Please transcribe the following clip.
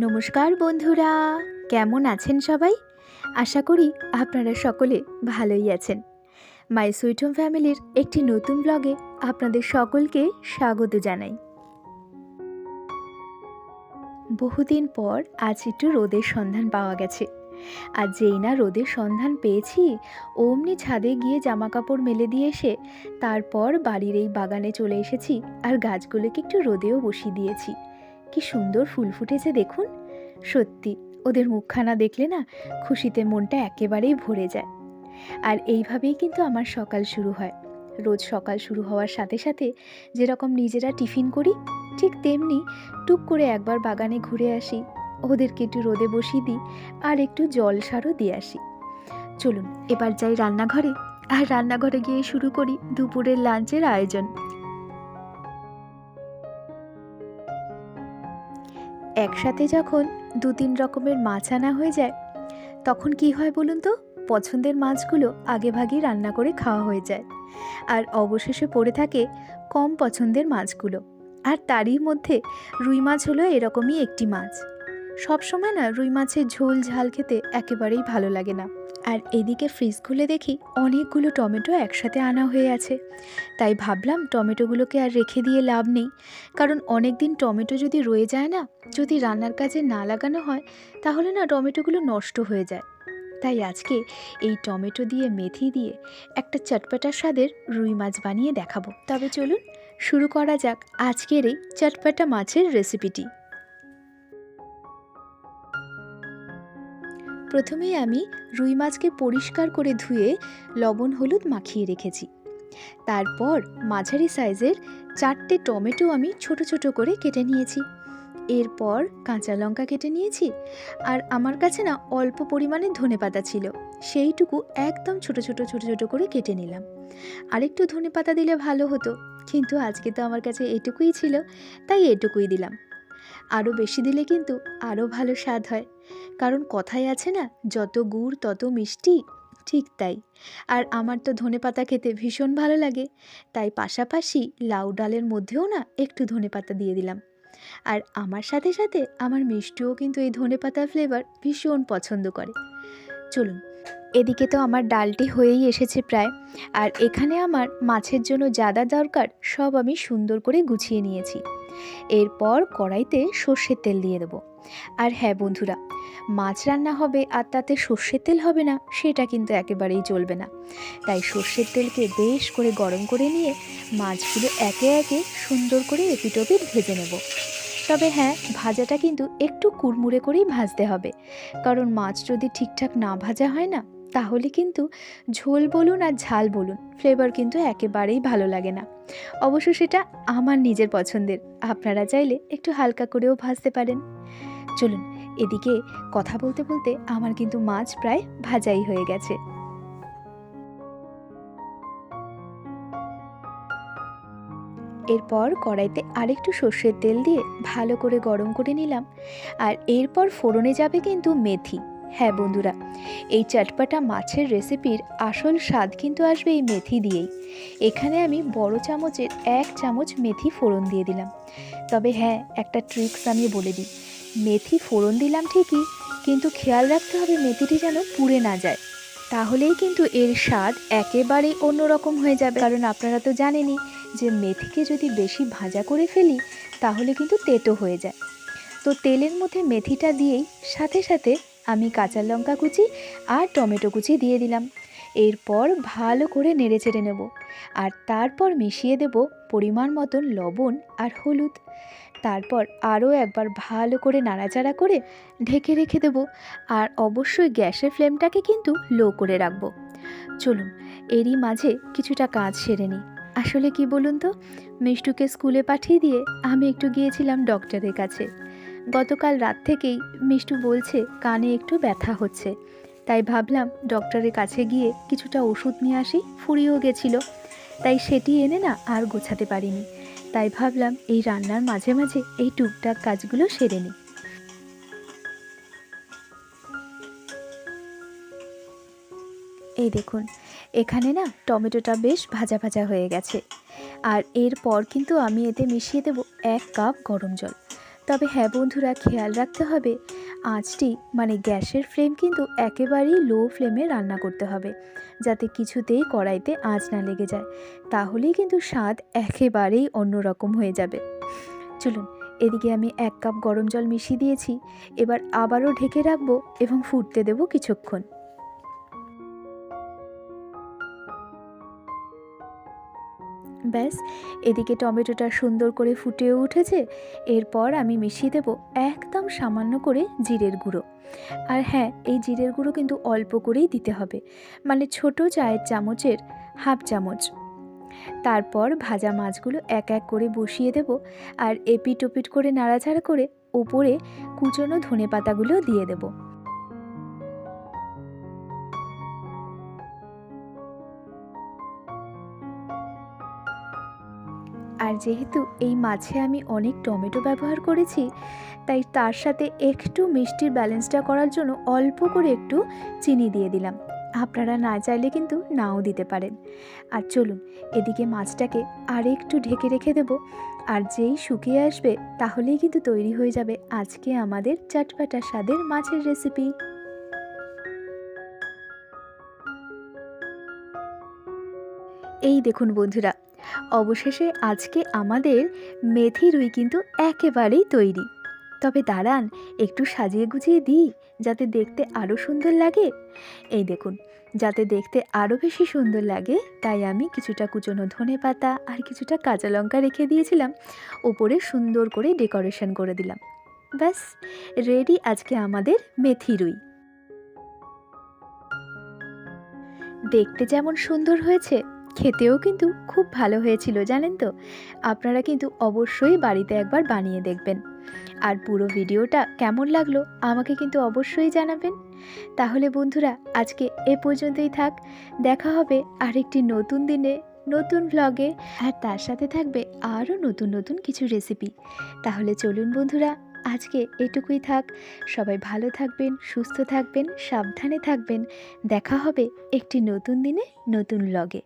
নমস্কার বন্ধুরা, কেমন আছেন সবাই? আশা করি আপনারা সকলে ভালোই আছেন। মাই সুইট হোম ফ্যামিলির একটি নতুন ব্লগে আপনাদের সকলকে স্বাগত জানাই। বহুদিন পর আজ একটু রোদের সন্ধান পাওয়া গেছে। আর যেই না রোদের সন্ধান পেয়েছি, অমনি ছাদে গিয়ে জামা কাপড় মেলে দিয়ে এসে তারপর বাড়ির এই বাগানে চলে এসেছি আর গাছগুলোকে একটু রোদেও বসিয়ে দিয়েছি। কি সুন্দর ফুল ফুটেছে দেখুন। সত্যি ওদের মুখখানা দেখলে না খুশিতে মনটা একেবারেই ভরে যায়। আর এইভাবেই কিন্তু আমার সকাল শুরু হয়। রোজ সকাল শুরু হওয়ার সাথে সাথে যেরকম নিজেরা টিফিন করি, ঠিক তেমনি টুক করে একবার বাগানে ঘুরে আসি, ওদেরকে একটু রোদে বসিয়ে দিই আর একটু জল সারও দিয়ে আসি। চলুন এবার যাই রান্নাঘরে, আর রান্নাঘরে গিয়ে শুরু করি দুপুরের লাঞ্চের আয়োজন। একসাথে যখন 2-3 রকমের মাছ আনা হয়ে যায়, তখন কি হয় বলুন তো, পছন্দের মাছগুলো আগেভাগেই রান্না করে খাওয়া হয়ে যায়, আর অবশেষে পড়ে থাকে কম পছন্দের মাছগুলো। আর তারই মধ্যে রুই মাছ হলো এরকমই একটি মাছ। সবসময় না রুই মাছের ঝোল ঝাল খেতে একেবারেই ভালো লাগে না। আর এদিকে ফ্রিজ খুলে দেখি অনেকগুলো টমেটো একসাথে আনা হয়ে আছে। তাই ভাবলাম টমেটোগুলোকে আর রেখে দিয়ে লাভ নেই, কারণ অনেক দিন টমেটো যদি রয়ে যায় না, যদি রান্নার কাজে না লাগানো হয়, তাহলে না টমেটোগুলো নষ্ট হয়ে যায়। তাই আজকে এই টমেটো দিয়ে মেথি দিয়ে একটা চটপটা স্বাদের রুই মাছ বানিয়ে দেখাবো। তবে চলুন শুরু করা যাক আজকের এই চটপটা মাছের রেসিপিটি। প্রথমেই আমি রুই মাছকে পরিষ্কার করে ধুয়ে লবণ হলুদ মাখিয়ে রেখেছি। তারপর মাঝারি সাইজের 4টে টমেটো আমি ছোট ছোট করে কেটে নিয়েছি। এরপর কাঁচা লঙ্কা কেটে নিয়েছি, আর আমার কাছে না অল্প পরিমাণে ধনেপাতা ছিল, সেইটুকু একদম ছোট ছোট ছোট ছোট করে কেটে নিলাম। আরেকটু ধনেপাতা দিলে ভালো হতো, কিন্তু আজকে তো আমার কাছে এটুকুই ছিল, তাই এটুকুই দিলাম। আরও বেশি দিলে কিন্তু আরও ভালো স্বাদ হয়, কারণ কথায় আছে না, যত গুড় তত মিষ্টি, ঠিক তাই। আর আমার তো ধনেপাতা খেতে ভীষণ ভালো লাগে, তাই পাশাপাশি লাউ ডালের মধ্যেও না একটু ধনেপাতা দিয়ে দিলাম। আর আমার সাথে সাথে আমার মিষ্টিও কিন্তু এই ধনেপাতার ফ্লেভার ভীষণ পছন্দ করে। চলুন, এদিকে তো আমার ডালটি হয়েই এসেছে প্রায়, আর এখানে আমার মাছের জন্য যা যা দরকার সব আমি সুন্দর করে গুছিয়ে নিয়েছি। এরপর কড়াইতে সর্ষের তেল দিয়ে দেবো। আর হ্যাঁ বন্ধুরা, মাছ রান্না হবে আর তাতে সর্ষের তেল হবে না, সেটা কিন্তু একেবারেই চলবে না। তাই সর্ষের তেলকে বেশ করে গরম করে নিয়ে মাছগুলো একে একে সুন্দর করে এপিট ওপিট ভেজে নেব। তবে হ্যাঁ, ভাজাটা কিন্তু একটু কুড়মুড়ে করেই ভাজতে হবে, কারণ মাছ যদি ঠিকঠাক না ভাজা হয় না, তাহলে কিন্তু ঝোল বলুন আর ঝাল বলুন, ফ্লেভার কিন্তু একেবারেই ভালো লাগে না। অবশ্য সেটা আমার নিজের পছন্দের, আপনারা চাইলে একটু হালকা করেও ভাজতে পারেন। চলুন, এদিকে কথা বলতে বলতে আমার কিন্তু মাছ প্রায় ভাজাই হয়ে গেছে। এরপর কড়াইতে আরেকটু সর্ষের তেল দিয়ে ভালো করে গরম করে নিলাম। আর এরপর ফোড়নে যাবে কিন্তু মেথি। হ্যাঁ বন্ধুরা, এই চটপটা মাছের রেসিপির আসল স্বাদ কিন্তু আসবে এই মেথি দিয়েই। এখানে আমি বড় চামচের 1 চামচ মেথি ফোড়ন দিয়ে দিলাম। তবে হ্যাঁ, একটা ট্রিক্স আমি বলে দিই, মেথি ফোড়ন দিলাম ঠিকই, কিন্তু খেয়াল রাখতে হবে মেথিটি যেন পুড়ে না যায়, তাহলেই কিন্তু এর স্বাদ একেবারেই অন্যরকম হয়ে যাবে। কারণ আপনারা তো জানেনই যে মেথিকে যদি বেশি ভাজা করে ফেলি, তাহলে কিন্তু তেতো হয়ে যায়। তো তেলের মধ্যে মেথিটা দিয়েই সাথে সাথে আমি কাঁচা লঙ্কা কুচি আর টমেটো কুচি দিয়ে দিলাম। এরপর ভালো করে নেড়ে চেড়ে নেব, আর তারপর মিশিয়ে দেব পরিমাণ মতন লবণ আর হলুদ। তারপর আরও একবার ভালো করে নাড়াচাড়া করে ঢেকে রেখে দেব, আর অবশ্যই গ্যাসের ফ্লেমটাকে কিন্তু লো করে রাখব। চলুন, এরই মাঝে কিছুটা কাজ সেরে নিই। আসলে কি বলুন তো, মিষ্টুকে স্কুলে পাঠিয়ে দিয়ে আমি একটু গিয়েছিলাম ডক্টরের কাছে। গতকাল রাত থেকেই মিষ্টু বলছে কানে একটু ব্যথা হচ্ছে, তাই ভাবলাম ডক্টরের কাছে গিয়ে কিছুটা ওষুধ নিয়ে আসি। ফুরিয়েও গেছিল, তাই সেটি এনে না আর গোছাতে পারিনি। তাই ভাবলাম এই রান্নার মাঝে মাঝে এই টুকটাক কাজগুলো সেরে নিই। এই দেখুন, এখানে না টমেটোটা বেশ ভাজা ভাজা হয়ে গেছে। আর এরপর কিন্তু আমি এতে মিশিয়ে দেব 1 কাপ গরম জল। তবে হ্যাঁ বন্ধুরা, খেয়াল রাখতে হবে আঁচটি মানে গ্যাসের ফ্লেম কিন্তু একেবারেই লো ফ্লেমে রান্না করতে হবে, যাতে কিছুতেই কড়াইতে আঁচ না লেগে যায়। তাহলেই কিন্তু স্বাদ একেবারেই অন্যরকম হয়ে যাবে। চলুন, এদিকে আমি 1 কাপ গরম জল মিশিয়ে দিয়েছি। এবার আবারও ঢেকে রাখবো এবং ফুটতে দেবো কিছুক্ষণ। ব্যাস, এদিকে টমেটোটা সুন্দর করে ফুটেও উঠেছে। এরপর আমি মিশিয়ে দেবো একদম সামান্য করে জিরের গুঁড়ো। আর হ্যাঁ, এই জিরের গুঁড়ো কিন্তু অল্প করেই দিতে হবে, মানে ছোট চায়ের চামচের হাফ চামচ। তারপর ভাজা মাছগুলো এক এক করে বসিয়ে দেব, আর এপিট ওপিট করে নাড়াচাড়া করে ওপরে কুচনো ধনেপাতাগুলো দিয়ে দেব। আর যেহেতু এই মাছে আমি অনেক টমেটো ব্যবহার করেছি, তাই তার সাথে একটু মিষ্টির ব্যালেন্সটা করার জন্য অল্প করে একটু চিনি দিয়ে দিলাম। আপনারা না চাইলে কিন্তু নাও দিতে পারেন। আর চলুন, এদিকে মাছটাকে আর একটু ঢেকে রেখে দেব। আর যেই শুকিয়ে আসবে তাহলেই কিন্তু তৈরি হয়ে যাবে আজকে আমাদের চটপটা স্বাদের মাছের রেসিপি। এই দেখুন বন্ধুরা, অবশেষে আজকে আমাদের মেথি রুই কিন্তু একেবারেই তৈরি। তবে দাঁড়ান, একটু সাজিয়ে গুছিয়ে দিই যাতে দেখতে আরও সুন্দর লাগে। এই দেখুন, যাতে দেখতে আরও বেশি সুন্দর লাগে তাই আমি কিছুটা কুচনো ধনেপাতা আর কিছুটা কাঁচা লঙ্কা রেখে দিয়েছিলাম, ওপরে সুন্দর করে ডেকোরেশন করে দিলাম। ব্যাস, রেডি আজকে আমাদের মেথি রুই। দেখতে যেমন সুন্দর হয়েছে, খেতেও কিন্তু খুব ভালো হয়েছিল জানেন তো। আপনারা কিন্তু অবশ্যই বাড়িতে একবার বানিয়ে দেখবেন। আর পুরো ভিডিওটা কেমন লাগলো আমাকে কিন্তু অবশ্যই জানাবেন। তাহলে বন্ধুরা, আজকে এ পর্যন্তই থাক। দেখা হবে আরেকটি নতুন দিনে, নতুন ভ্লগে, আর তার সাথে থাকবে আরও নতুন নতুন কিছু রেসিপি। তাহলে চলুন বন্ধুরা, আজকে এটুকুই থাক। সবাই ভালো থাকবেন, সুস্থ থাকবেন, সাবধানে থাকবেন। দেখা হবে একটি নতুন দিনে, নতুন ভ্লগে।